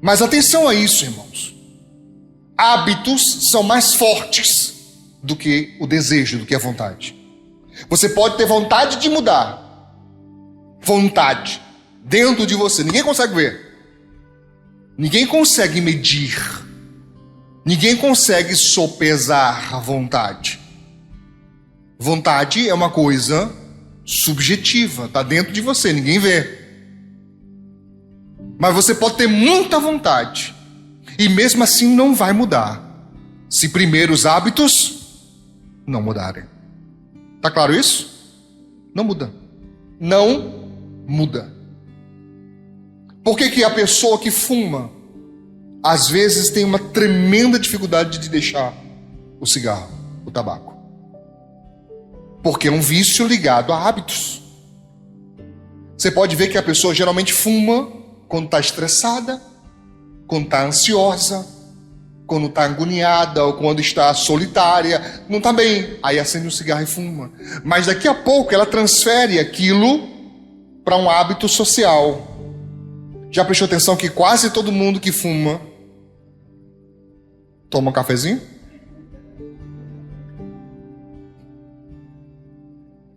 Mas atenção a isso, irmãos. Hábitos são mais fortes do que o desejo, do que a vontade. Você pode ter vontade de mudar. Vontade. Dentro de você. Ninguém consegue ver. Ninguém consegue medir. Ninguém consegue sopesar a vontade. Vontade é uma coisa subjetiva. Está dentro de você. Ninguém vê. Mas você pode ter muita vontade. E mesmo assim não vai mudar. Se primeiro os hábitos não mudarem. Tá claro isso? Não muda. Não muda. Por que a pessoa que fuma, às vezes tem uma tremenda dificuldade de deixar o cigarro, o tabaco? Porque é um vício ligado a hábitos. Você pode ver que a pessoa geralmente fuma quando está estressada, quando está ansiosa, quando está agoniada ou quando está solitária, não está bem, aí acende um cigarro e fuma. Mas daqui a pouco ela transfere aquilo para um hábito social. Já prestou atenção que quase todo mundo que fuma toma um cafezinho?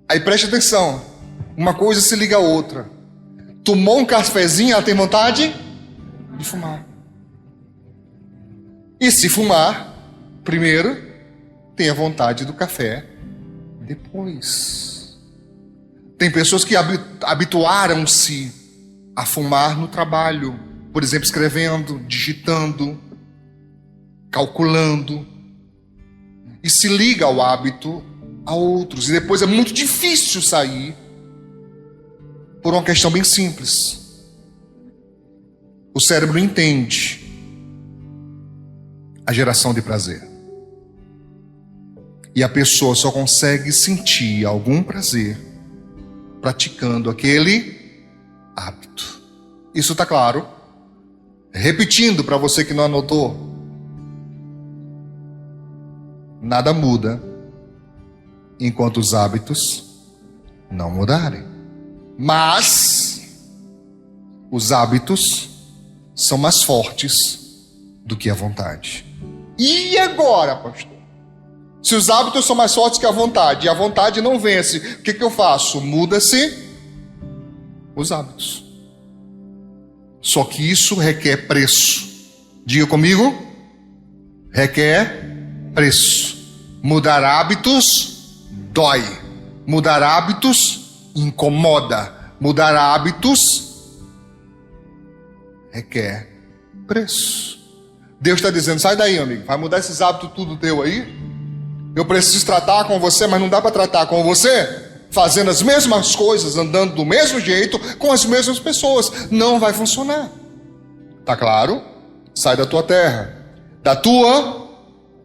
Aí preste atenção, uma coisa se liga a outra. Tomou um cafezinho, ela tem vontade de fumar. E se fumar, primeiro, tem a vontade do café depois. Tem pessoas que habituaram-se a fumar no trabalho, por exemplo, escrevendo, digitando, calculando, e se liga ao hábito a outros. E depois é muito difícil sair por uma questão bem simples. O cérebro entende a geração de prazer. E a pessoa só consegue sentir algum prazer praticando aquele hábito. Isso está claro? Repetindo para você que não anotou. Nada muda enquanto os hábitos não mudarem. Mas os hábitos são mais fortes do que a vontade. E agora, pastor? Se os hábitos são mais fortes que a vontade e a vontade não vence, o que eu faço? Muda-se os hábitos. Só que isso requer preço. Diga comigo. Requer preço. Mudar hábitos dói. Mudar hábitos incomoda. Mudar hábitos requer preço. Deus está dizendo, sai daí, amigo, vai mudar esses hábitos tudo teu aí? Eu preciso tratar com você, mas não dá para tratar com você fazendo as mesmas coisas, andando do mesmo jeito, com as mesmas pessoas. Não vai funcionar. Tá claro? Sai da tua terra, da tua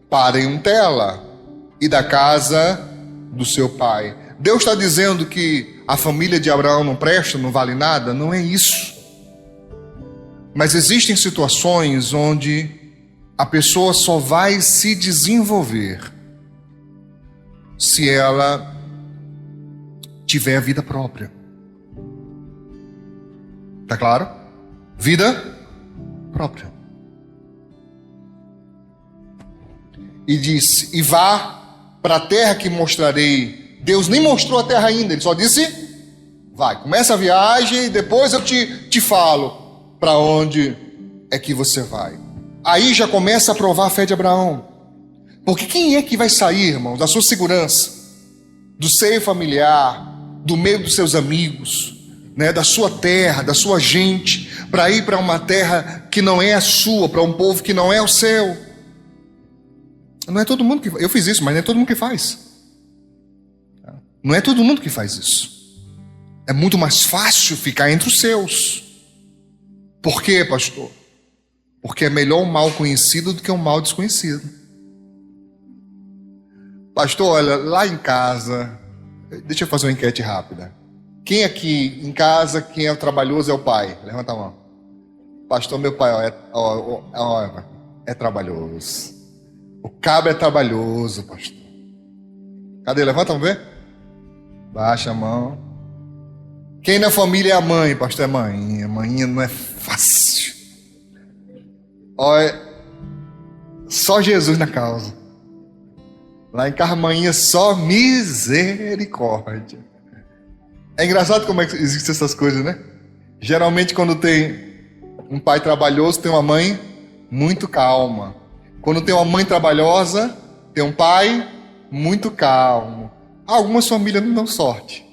parentela e da casa do seu pai. Deus está dizendo que a família de Abraão não presta, não vale nada? Não é isso. Mas existem situações onde a pessoa só vai se desenvolver se ela tiver vida própria. Tá claro? Vida própria. E disse, e vá para a terra que mostrarei. Deus nem mostrou a terra ainda, ele só disse, vai, começa a viagem e depois eu te falo para onde é que você vai. Aí já começa a provar a fé de Abraão. Porque quem é que vai sair, irmãos, da sua segurança, do seio familiar, do meio dos seus amigos, né, da sua terra, da sua gente, para ir para uma terra que não é a sua, para um povo que não é o seu? Não é todo mundo que... Eu fiz isso, mas não é todo mundo que faz. Não é todo mundo que faz isso. É muito mais fácil ficar entre os seus. Por quê, pastor? Porque é melhor um mal conhecido do que um mal desconhecido. Pastor, olha, lá em casa, deixa eu fazer uma enquete rápida. Quem aqui em casa, quem é trabalhoso é o pai? Levanta a mão. Pastor, meu pai é trabalhoso. O cabra é trabalhoso, pastor. Cadê? Levanta, vamos ver? Baixa a mão. Quem na família é a mãe, pastor? É mãe. Mãinha não é fácil. Olha, só Jesus na causa. Lá em Carmainha, só misericórdia. É engraçado como é que existem essas coisas, né? Geralmente quando tem um pai trabalhoso, tem uma mãe muito calma. Quando tem uma mãe trabalhosa, tem um pai muito calmo. Algumas famílias não dão sorte.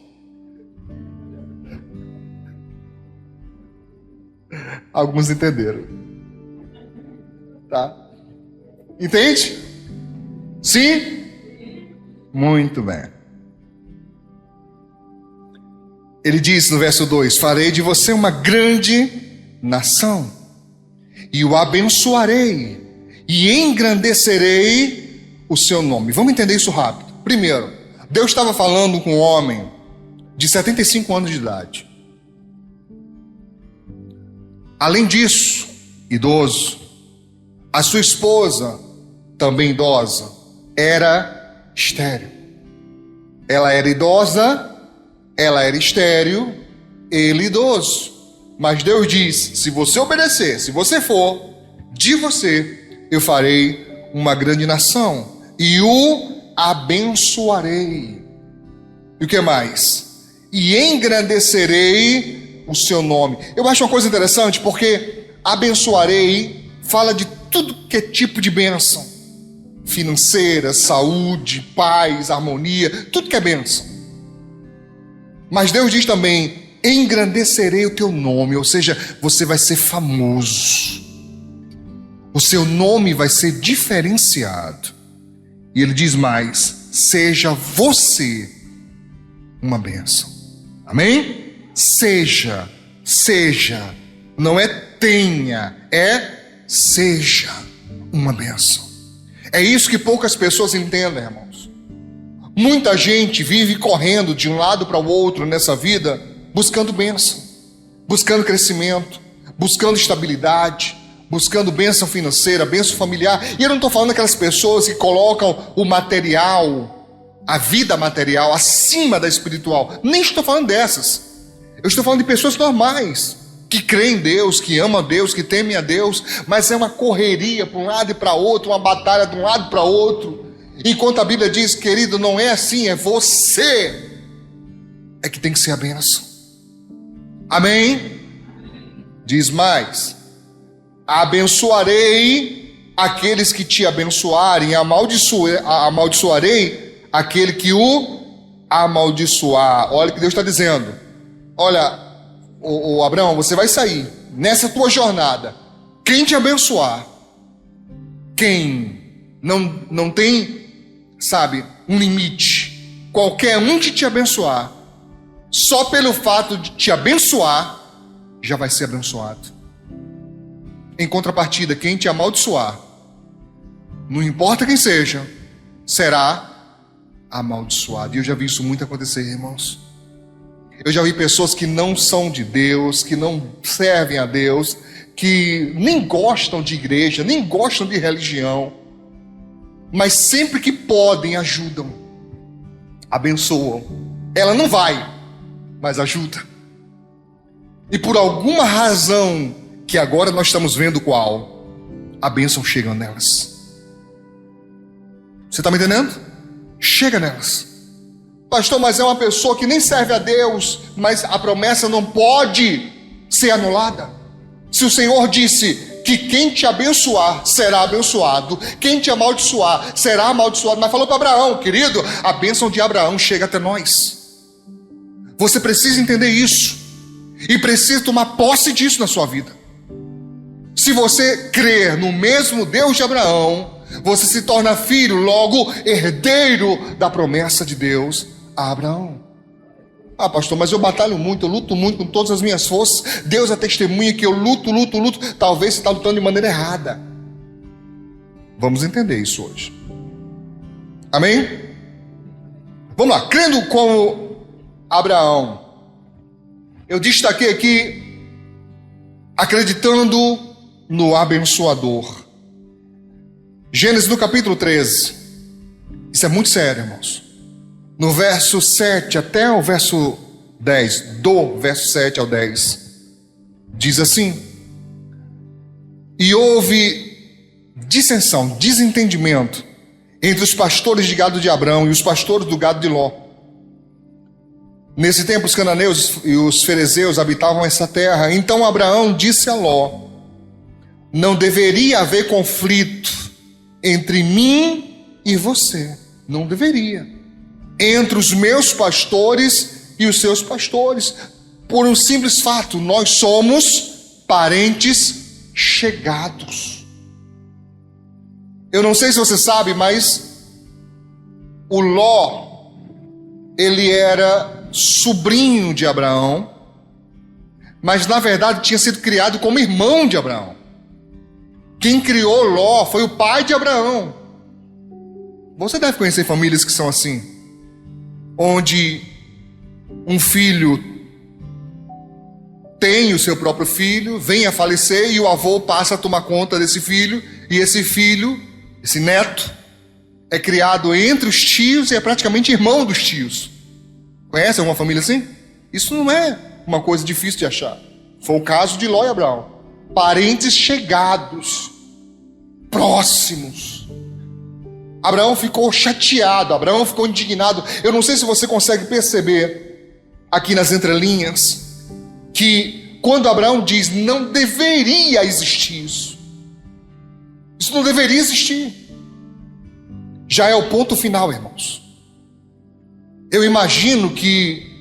Alguns entenderam. Tá? Entende? Sim? Muito bem. Ele diz no verso 2: farei de você uma grande nação, e o abençoarei, e engrandecerei o seu nome. Vamos entender isso rápido. Primeiro, Deus estava falando com um homem de 75 anos de idade. Além disso, idoso, a sua esposa, também idosa, era estéril. Ela era idosa, ela era estéril, ele idoso. Mas Deus diz: se você obedecer, se você for, de você eu farei uma grande nação e o abençoarei. E o que mais? E engrandecerei o seu nome. Eu acho uma coisa interessante, porque abençoarei fala de tudo que é tipo de bênção: financeira, saúde, paz, harmonia, tudo que é bênção. Mas Deus diz também: engrandecerei o teu nome, ou seja, você vai ser famoso, o seu nome vai ser diferenciado. E ele diz mais: seja você uma bênção. Amém? Seja, não é tenha, é seja uma bênção. É isso que poucas pessoas entendem, irmãos. Muita gente vive correndo de um lado para o outro nessa vida, buscando bênção, buscando crescimento, buscando estabilidade, buscando bênção financeira, bênção familiar. E eu não estou falando daquelas pessoas que colocam o material, a vida material, acima da espiritual. Nem estou falando dessas. Eu estou falando de pessoas normais, que creem em Deus, que amam a Deus, que temem a Deus, mas é uma correria para um lado e para outro, uma batalha de um lado para outro. Enquanto a Bíblia diz: querido, não é assim, é você é que tem que ser a bênção. Amém? Diz mais: abençoarei aqueles que te abençoarem, amaldiçoarei aquele que o amaldiçoar. Olha o que Deus está dizendo. Olha, o Abraão, você vai sair nessa tua jornada. Quem te abençoar, quem não tem, sabe, um limite, qualquer um que te abençoar, só pelo fato de te abençoar, já vai ser abençoado. Em contrapartida, quem te amaldiçoar, não importa quem seja, será amaldiçoado. E eu já vi isso muito acontecer, irmãos. Eu já vi pessoas que não são de Deus, que não servem a Deus, que nem gostam de igreja, nem gostam de religião, mas sempre que podem ajudam, abençoam. Ela não vai, mas ajuda. E por alguma razão, que agora nós estamos vendo qual, a bênção chega nelas. Você está me entendendo? Chega nelas. Pastor, mas é uma pessoa que nem serve a Deus, mas a promessa não pode ser anulada. Se o Senhor disse que quem te abençoar será abençoado, quem te amaldiçoar será amaldiçoado, mas falou para Abraão: querido, a bênção de Abraão chega até nós. Você precisa entender isso e precisa tomar posse disso na sua vida. Se você crer no mesmo Deus de Abraão, você se torna filho, logo herdeiro da promessa de Deus a Abraão. Ah, pastor, mas eu batalho muito, eu luto muito com todas as minhas forças. Deus é testemunha que eu luto. Talvez você está lutando de maneira errada. Vamos entender isso hoje. Amém? Vamos lá, crendo como Abraão, eu destaquei aqui, acreditando no abençoador. Gênesis no capítulo 13. Isso é muito sério, irmãos. No verso 7 até o verso 10, do verso 7 ao 10, diz assim: E houve dissensão, desentendimento entre os pastores de gado de Abrão e os pastores do gado de Ló. Nesse tempo os cananeus e os ferezeus habitavam essa terra. Então Abraão disse a Ló: não deveria haver conflito entre mim e você. Não deveria. Entre os meus pastores e os seus pastores. Por um simples fato: nós somos parentes chegados. Eu não sei se você sabe, mas o Ló, ele era sobrinho de Abraão, mas na verdade tinha sido criado como irmão de Abraão. Quem criou Ló foi o pai de Abraão. Você deve conhecer famílias que são assim, onde um filho tem o seu próprio filho, vem a falecer e o avô passa a tomar conta desse filho, e esse filho, esse neto, é criado entre os tios e é praticamente irmão dos tios. Conhece alguma família assim? Isso não é uma coisa difícil de achar. Foi o caso de Ló e Abraão. Parentes chegados, próximos. Abraão ficou chateado, Abraão ficou indignado. Eu não sei se você consegue perceber aqui nas entrelinhas que quando Abraão diz não deveria existir isso. Isso não deveria existir. Já é o ponto final, irmãos. Eu imagino que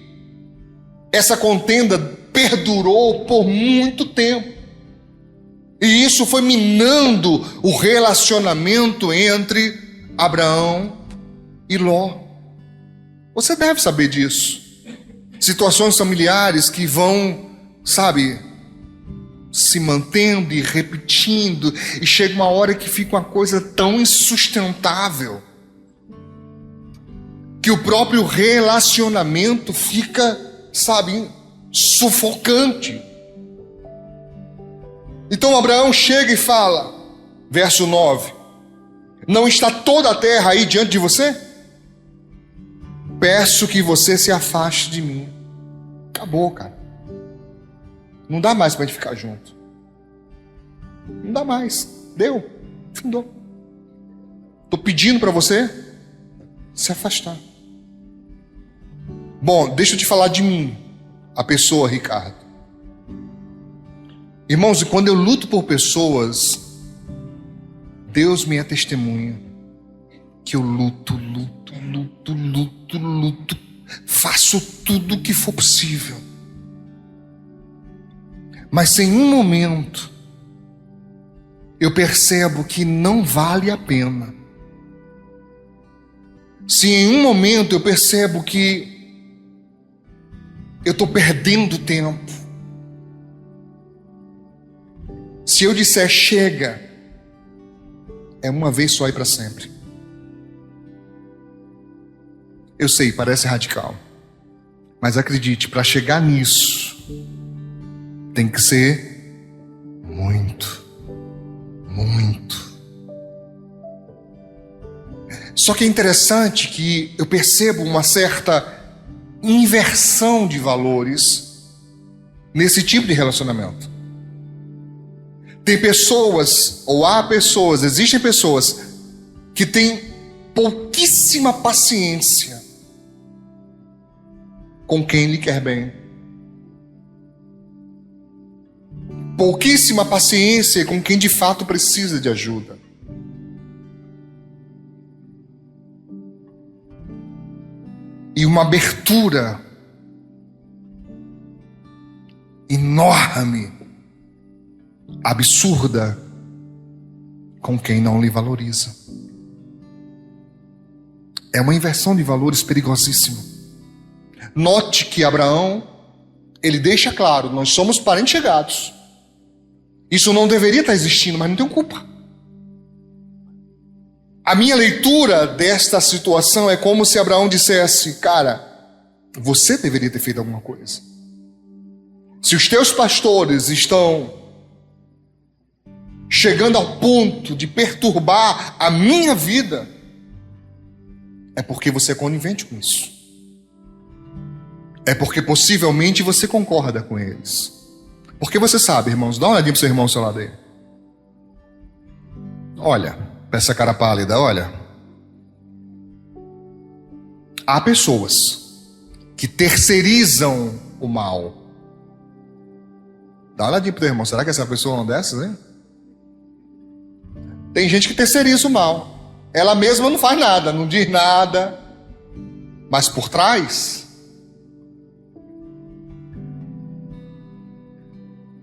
essa contenda perdurou por muito tempo. E isso foi minando o relacionamento entre Abraão e Ló. Você deve saber disso. Situações familiares que vão, se mantendo e repetindo, e chega uma hora que fica uma coisa tão insustentável que o próprio relacionamento fica, sufocante. Então Abraão chega e fala, verso 9: não está toda a terra aí diante de você? Peço que você se afaste de mim. Acabou, cara. Não dá mais para a gente ficar junto. Não dá mais. Deu. Findou. Estou pedindo para você se afastar. Bom, deixa eu te falar de mim, a pessoa Ricardo. Irmãos, e quando eu luto por pessoas, Deus me é testemunha que eu luto, faço tudo o que for possível. Mas se em um momento eu percebo que não vale a pena, se em um momento eu percebo que eu estou perdendo tempo, se eu disser chega, é uma vez só e para sempre. Eu sei, parece radical, mas acredite, para chegar nisso, tem que ser muito. Só que é interessante que eu percebo uma certa inversão de valores nesse tipo de relacionamento. Tem pessoas, ou há pessoas, existem pessoas que têm pouquíssima paciência com quem lhe quer bem. Pouquíssima paciência com quem de fato precisa de ajuda. E uma abertura enorme, absurda, com quem não lhe valoriza. É uma inversão de valores perigosíssima. Note que Abraão, ele deixa claro, nós somos parentes chegados. Isso não deveria estar existindo, mas não tenho culpa. A minha leitura desta situação é como se Abraão dissesse, cara, você deveria ter feito alguma coisa. Se os teus pastores estão chegando ao ponto de perturbar a minha vida, é porque você é conivente com isso. É porque possivelmente você concorda com eles. Porque você sabe, irmãos, dá uma olhadinha para o seu irmão ao seu lado aí. Olha, pra essa cara pálida, olha. Há pessoas que terceirizam o mal. Dá uma olhadinha pro teu irmão, será que essa pessoa é uma dessas, hein? Tem gente que terceiriza o mal. Ela mesma não faz nada, não diz nada. Mas por trás...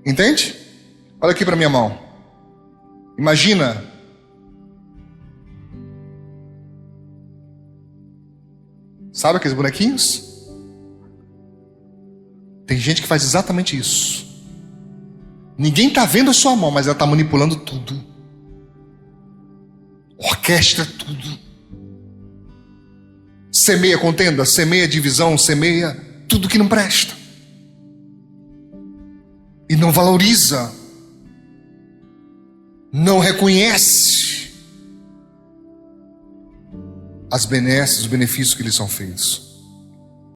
Entende? Olha aqui para minha mão. Imagina. Sabe aqueles bonequinhos? Tem gente que faz exatamente isso. Ninguém está vendo a sua mão, mas ela está manipulando tudo. Orquestra tudo. Semeia contenda, semeia divisão, semeia tudo que não presta. E não valoriza. Não reconhece as benesses, os benefícios que lhes são feitos.